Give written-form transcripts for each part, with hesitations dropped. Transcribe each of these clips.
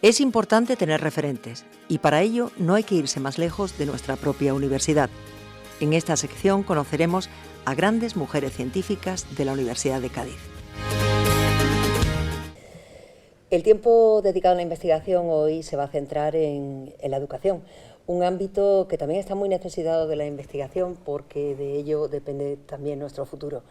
Es importante tener referentes y para ello no hay que irse más lejos de nuestra propia universidad. En esta sección conoceremos a grandes mujeres científicas de la Universidad de Cádiz. El tiempo dedicado a la investigación hoy se va a centrar en la educación, un ámbito que también está muy necesitado de la investigación porque de ello depende también nuestro futuro.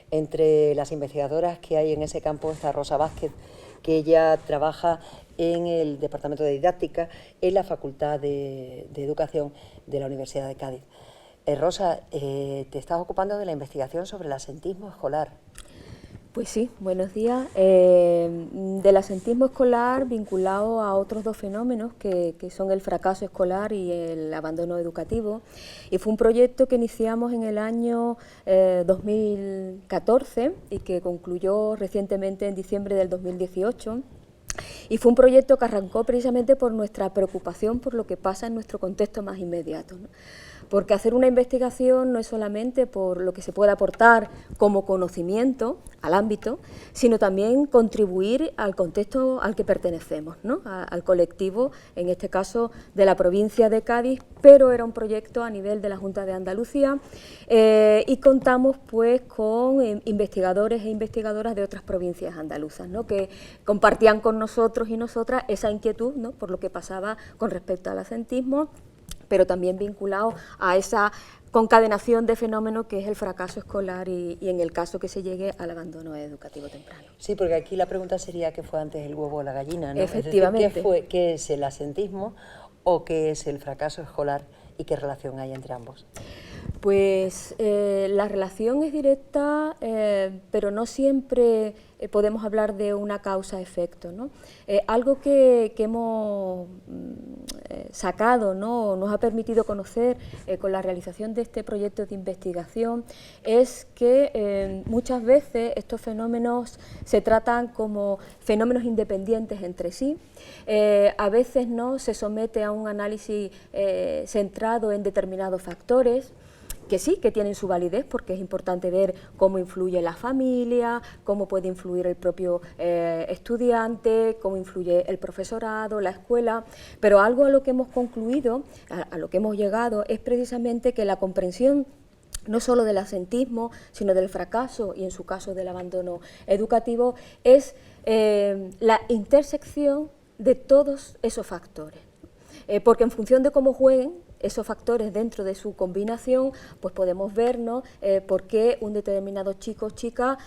Entre las investigadoras que hay en ese campo está Rosa Vázquez, que ella trabaja en el Departamento de Didáctica en la Facultad de Educación de la Universidad de Cádiz. Rosa, te estás ocupando de la investigación sobre el asentismo escolar. Pues sí, buenos días. Del asentismo escolar vinculado a otros dos fenómenos que son el fracaso escolar y el abandono educativo. Y fue un proyecto que iniciamos en el año 2014 y que concluyó recientemente en diciembre del 2018. Y fue un proyecto que arrancó precisamente por nuestra preocupación por lo que pasa en nuestro contexto más inmediato, ¿no? Porque hacer una investigación no es solamente por lo que se puede aportar como conocimiento al ámbito, sino también contribuir al contexto al que pertenecemos, ¿no? Al colectivo, en este caso de la provincia de Cádiz, pero era un proyecto a nivel de la Junta de Andalucía y contamos pues con investigadores e investigadoras de otras provincias andaluzas, ¿no? Que compartían con nosotros y nosotras esa inquietud, ¿no? Por lo que pasaba con respecto al asentismo, pero también vinculado a esa concadenación de fenómenos que es el fracaso escolar y en el caso que se llegue al abandono educativo temprano. Sí, porque aquí la pregunta sería qué fue antes el huevo o la gallina, ¿no? Efectivamente. Es decir, ¿qué es el asentismo o qué es el fracaso escolar y qué relación hay entre ambos? Pues la relación es directa, pero no siempre podemos hablar de una causa-efecto, ¿no? Algo que hemos sacado, ¿no? Nos ha permitido conocer con la realización de este proyecto de investigación es que muchas veces estos fenómenos se tratan como fenómenos independientes entre sí, a veces no se somete a un análisis centrado en determinados factores, que sí, que tienen su validez porque es importante ver cómo influye la familia, cómo puede influir el propio estudiante, cómo influye el profesorado, la escuela, pero algo a lo que hemos concluido, a lo que hemos llegado, es precisamente que la comprensión no solo del asentismo, sino del fracaso y en su caso del abandono educativo, es la intersección de todos esos factores, porque en función de cómo jueguen esos factores dentro de su combinación, pues podemos ver, ¿no? Por qué un determinado chico o chica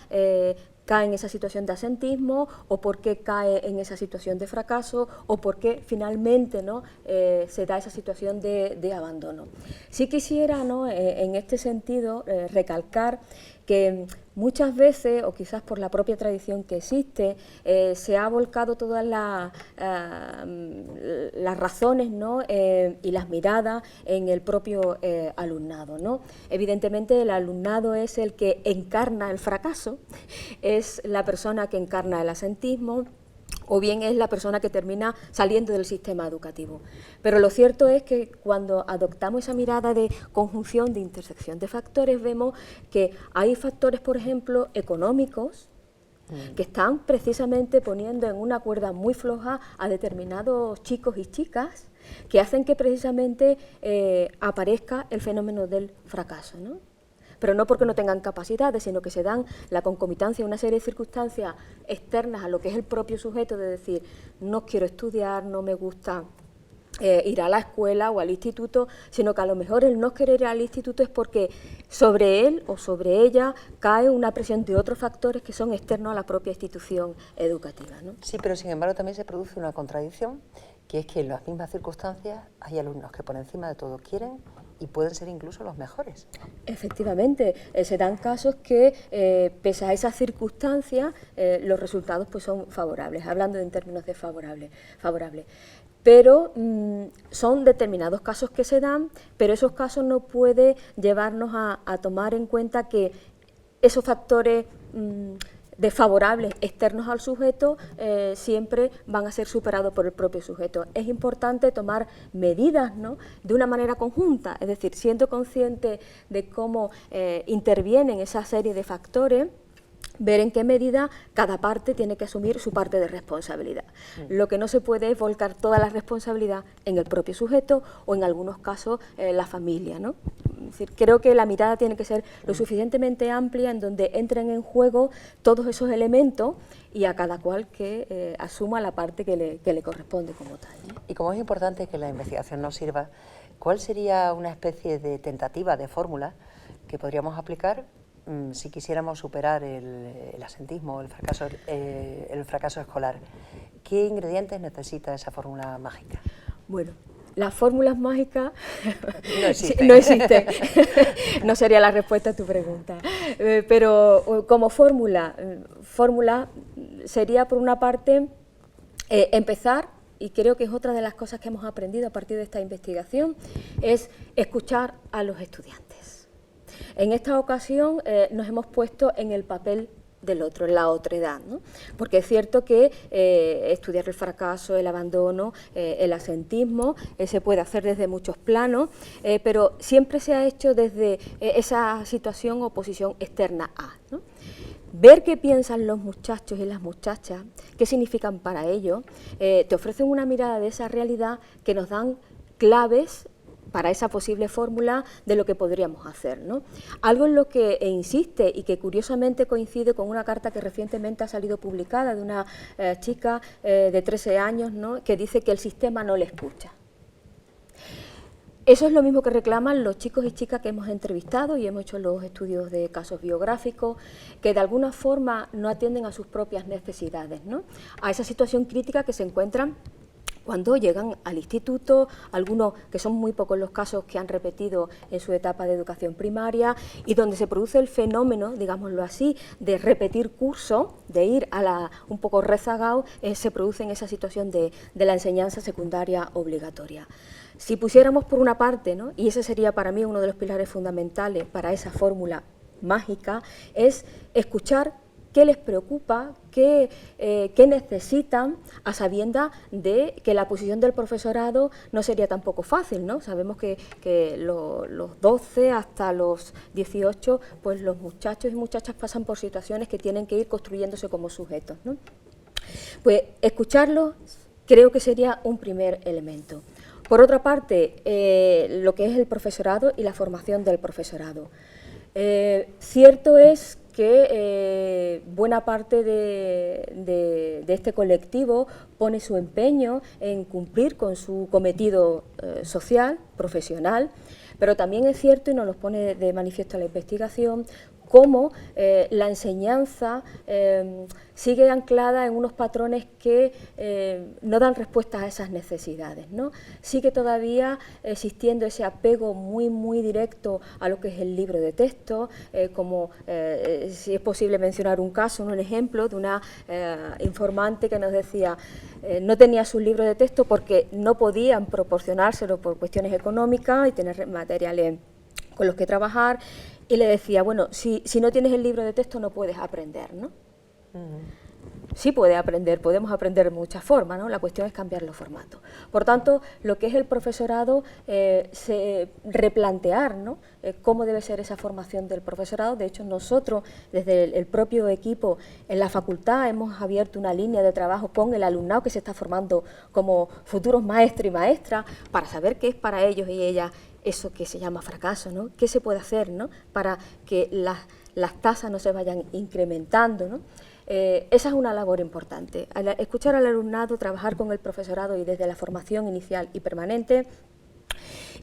cae en esa situación de asentismo, o por qué cae en esa situación de fracaso, o por qué finalmente, ¿no? Se da esa situación de abandono. Sí quisiera, ¿no? En este sentido recalcar que muchas veces, o quizás por la propia tradición que existe, se ha volcado todas las razones, ¿no? Y las miradas en el propio alumnado, ¿no? Evidentemente el alumnado es el que encarna el fracaso, es la persona que encarna el asentismo, o bien es la persona que termina saliendo del sistema educativo. Pero lo cierto es que cuando adoptamos esa mirada de conjunción, de intersección de factores, vemos que hay factores, por ejemplo, económicos, que están precisamente poniendo en una cuerda muy floja a determinados chicos y chicas, que hacen que precisamente aparezca el fenómeno del fracaso, ¿no? Pero no porque no tengan capacidades, sino que se dan la concomitancia de una serie de circunstancias externas a lo que es el propio sujeto, de decir, no quiero estudiar, no me gusta ir a la escuela o al instituto, sino que a lo mejor el no querer ir al instituto es porque sobre él o sobre ella cae una presión de otros factores que son externos a la propia institución educativa, ¿no? Sí, pero sin embargo también se produce una contradicción, que es que en las mismas circunstancias hay alumnos que por encima de todo quieren y pueden ser incluso los mejores. Efectivamente, se dan casos que, pese a esas circunstancias, los resultados pues, son favorables, hablando en términos de favorables. Pero son determinados casos que se dan, pero esos casos no pueden llevarnos a tomar en cuenta que esos factores desfavorables externos al sujeto siempre van a ser superados por el propio sujeto. Es importante tomar medidas, ¿no?, de una manera conjunta, es decir, siendo consciente de cómo intervienen esa serie de factores, ver en qué medida cada parte tiene que asumir su parte de responsabilidad. Lo que no se puede es volcar toda la responsabilidad en el propio sujeto o en algunos casos la familia, ¿no? Es decir, creo que la mirada tiene que ser lo suficientemente amplia en donde entren en juego todos esos elementos y a cada cual que asuma la parte que le corresponde como tal, ¿no? Y como es importante que la investigación nos sirva, ¿cuál sería una especie de tentativa, de fórmula que podríamos aplicar si quisiéramos superar el asentismo, el fracaso escolar? ¿Qué ingredientes necesita esa fórmula mágica? Bueno, las fórmulas mágicas no existen. No existen. No sería la respuesta a tu pregunta. Pero como fórmula sería, por una parte, empezar, y creo que es otra de las cosas que hemos aprendido a partir de esta investigación, es escuchar a los estudiantes. En esta ocasión nos hemos puesto en el papel del otro, en la otredad, ¿no? Porque es cierto que estudiar el fracaso, el abandono, el asentismo, se puede hacer desde muchos planos, pero siempre se ha hecho desde esa situación o posición externa a, ¿no? Ver qué piensan los muchachos y las muchachas, qué significan para ellos, te ofrecen una mirada de esa realidad que nos dan claves para esa posible fórmula de lo que podríamos hacer, ¿no? Algo en lo que insiste y que curiosamente coincide con una carta que recientemente ha salido publicada de una chica de 13 años, ¿no?, que dice que el sistema no le escucha. Eso es lo mismo que reclaman los chicos y chicas que hemos entrevistado y hemos hecho los estudios de casos biográficos, que de alguna forma no atienden a sus propias necesidades, ¿no?, a esa situación crítica que se encuentran cuando llegan al instituto, algunos, que son muy pocos los casos que han repetido en su etapa de educación primaria, y donde se produce el fenómeno, digámoslo así, de repetir curso, de ir a un poco rezagado, se produce en esa situación de la enseñanza secundaria obligatoria. Si pusiéramos por una parte, ¿no?, y ese sería para mí uno de los pilares fundamentales para esa fórmula mágica, es escuchar qué les preocupa, qué necesitan, a sabiendas de que la posición del profesorado no sería tampoco fácil, ¿no? Sabemos que los 12 hasta los 18, pues los muchachos y muchachas pasan por situaciones que tienen que ir construyéndose como sujetos, ¿no? Pues escucharlos creo que sería un primer elemento. Por otra parte, lo que es el profesorado y la formación del profesorado. Cierto es que buena parte de este colectivo pone su empeño en cumplir con su cometido social, profesional, pero también es cierto, y nos lo pone de manifiesto la investigación, cómo la enseñanza sigue anclada en unos patrones que no dan respuesta a esas necesidades, ¿no? Sigue todavía existiendo ese apego muy directo a lo que es el libro de texto, como si es posible mencionar un caso, un ejemplo de una informante que nos decía no tenía sus libros de texto porque no podían proporcionárselo por cuestiones económicas y tener materiales con los que trabajar, y le decía, bueno, si no tienes el libro de texto no puedes aprender, ¿no? Sí puede aprender, podemos aprender de muchas formas, ¿no? La cuestión es cambiar los formatos. Por tanto, lo que es el profesorado, replantear, ¿no?, cómo debe ser esa formación del profesorado. De hecho, nosotros, desde el propio equipo en la facultad, hemos abierto una línea de trabajo con el alumnado que se está formando como futuros maestros y maestras, para saber qué es para ellos y ellas eso que se llama fracaso, ¿no? ¿Qué se puede hacer, ¿no?, para que las tasas no se vayan incrementando, ¿no? Esa es una labor importante, escuchar al alumnado, trabajar con el profesorado y desde la formación inicial y permanente.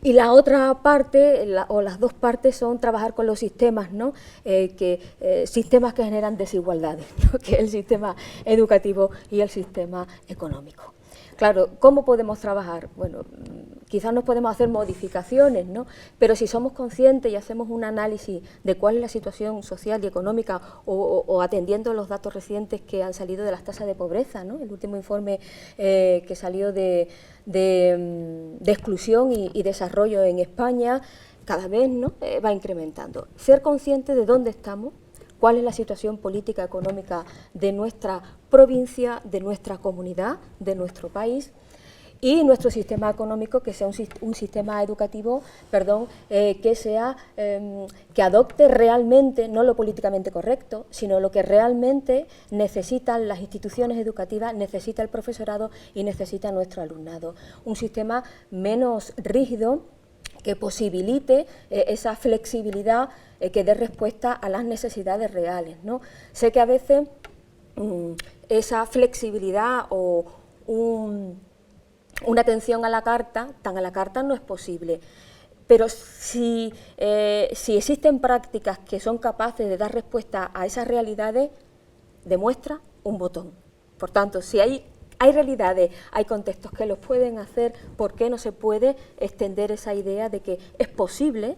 Y la otra parte, o las dos partes, son trabajar con los sistemas, ¿no?, sistemas que generan desigualdades, ¿no?, que es el sistema educativo y el sistema económico. Claro, ¿cómo podemos trabajar? Bueno, quizás nos podemos hacer modificaciones, ¿no?, pero si somos conscientes y hacemos un análisis de cuál es la situación social y económica, o atendiendo los datos recientes que han salido de las tasas de pobreza, ¿no?, el último informe que salió de exclusión y desarrollo en España, cada vez, ¿no?, va incrementando. Ser consciente de dónde estamos, cuál es la situación política, económica de nuestra provincia, de nuestra comunidad, de nuestro país, y nuestro sistema económico que sea un sistema educativo, que adopte realmente, no lo políticamente correcto, sino lo que realmente necesitan las instituciones educativas, necesita el profesorado y necesita nuestro alumnado. Un sistema menos rígido, que posibilite esa flexibilidad, que dé respuesta a las necesidades reales, ¿no? Sé que a veces esa flexibilidad o una atención a la carta, tan a la carta no es posible, pero si existen prácticas que son capaces de dar respuesta a esas realidades, demuestra un botón. Por tanto, si hay realidades, hay contextos que los pueden hacer, ¿por qué no se puede extender esa idea de que es posible,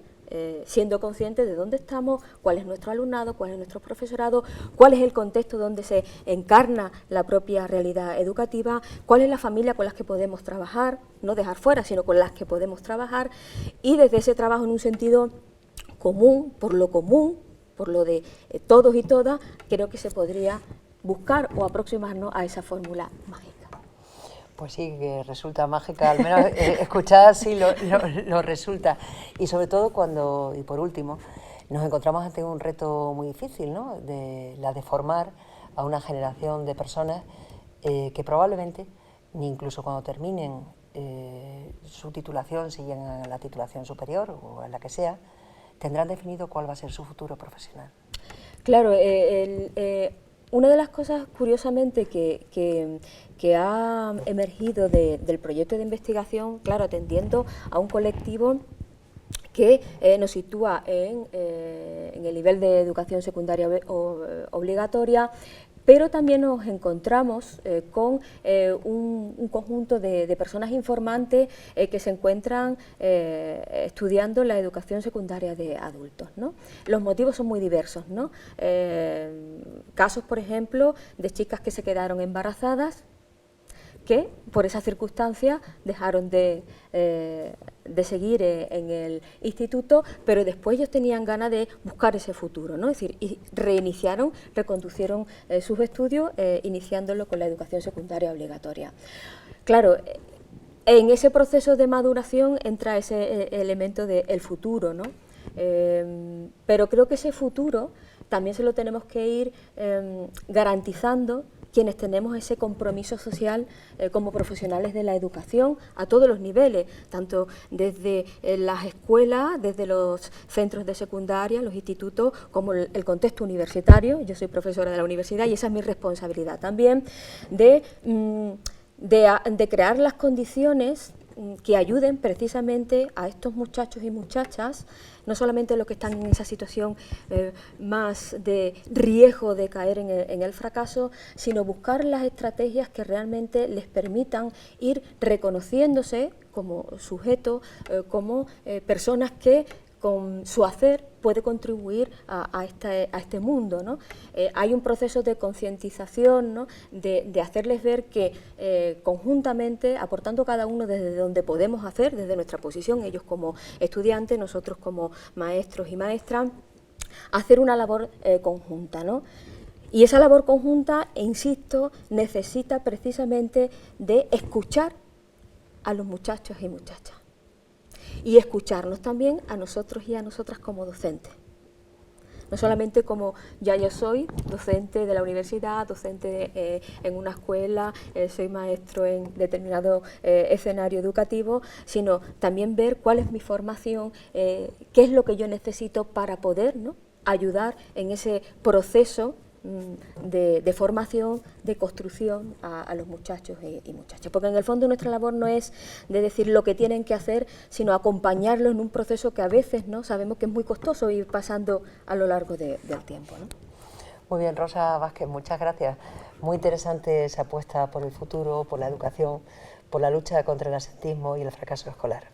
siendo conscientes de dónde estamos, cuál es nuestro alumnado, cuál es nuestro profesorado, cuál es el contexto donde se encarna la propia realidad educativa, cuál es la familia con las que podemos trabajar, no dejar fuera, sino con las que podemos trabajar, y desde ese trabajo en un sentido común, por lo de todos y todas, creo que se podría buscar o aproximarnos a esa fórmula mágica. Pues sí, que resulta mágica, al menos escuchar así lo resulta. Y sobre todo cuando, y por último, nos encontramos ante un reto muy difícil, ¿no? La de formar a una generación de personas que probablemente, ni incluso cuando terminen su titulación, si llegan a la titulación superior o a la que sea, tendrán definido cuál va a ser su futuro profesional. Claro, una de las cosas, curiosamente, que ha emergido del proyecto de investigación, claro, atendiendo a un colectivo que nos sitúa en el nivel de educación secundaria obligatoria, pero también nos encontramos con un conjunto de personas informantes que se encuentran estudiando la educación secundaria de adultos, ¿no? Los motivos son muy diversos, ¿no? Casos, por ejemplo, de chicas que se quedaron embarazadas, que por esas circunstancias dejaron de seguir en el instituto, pero después ellos tenían ganas de buscar ese futuro, ¿no? Es decir, y reconducieron sus estudios, iniciándolo con la educación secundaria obligatoria. Claro, en ese proceso de maduración entra ese elemento del futuro, ¿no? Pero creo que ese futuro también se lo tenemos que ir garantizando quienes tenemos ese compromiso social como profesionales de la educación a todos los niveles, tanto desde las escuelas, desde los centros de secundaria, los institutos, como el contexto universitario. Yo soy profesora de la universidad y esa es mi responsabilidad también de crear las condiciones que ayuden precisamente a estos muchachos y muchachas, no solamente los que están en esa situación más de riesgo de caer en el fracaso, sino buscar las estrategias que realmente les permitan ir reconociéndose como sujetos, como personas que con su hacer puede contribuir a este mundo, ¿no? Hay un proceso de concientización, ¿no? de hacerles ver que conjuntamente, aportando cada uno desde donde podemos hacer, desde nuestra posición, ellos como estudiantes, nosotros como maestros y maestras, hacer una labor conjunta, ¿no? Y esa labor conjunta, insisto, necesita precisamente de escuchar a los muchachos y muchachas. Y escucharnos también a nosotros y a nosotras como docentes. No solamente como ya yo soy docente de la universidad, docente en una escuela, soy maestro en determinado escenario educativo, sino también ver cuál es mi formación, qué es lo que yo necesito para poder, ¿no?, ayudar en ese proceso de formación, de construcción a los muchachos y muchachas. Porque en el fondo nuestra labor no es de decir lo que tienen que hacer, sino acompañarlos en un proceso que a veces, ¿no?, sabemos que es muy costoso ir pasando a lo largo del tiempo, ¿no? Muy bien, Rosa Vázquez, muchas gracias. Muy interesante esa apuesta por el futuro, por la educación, por la lucha contra el absentismo y el fracaso escolar.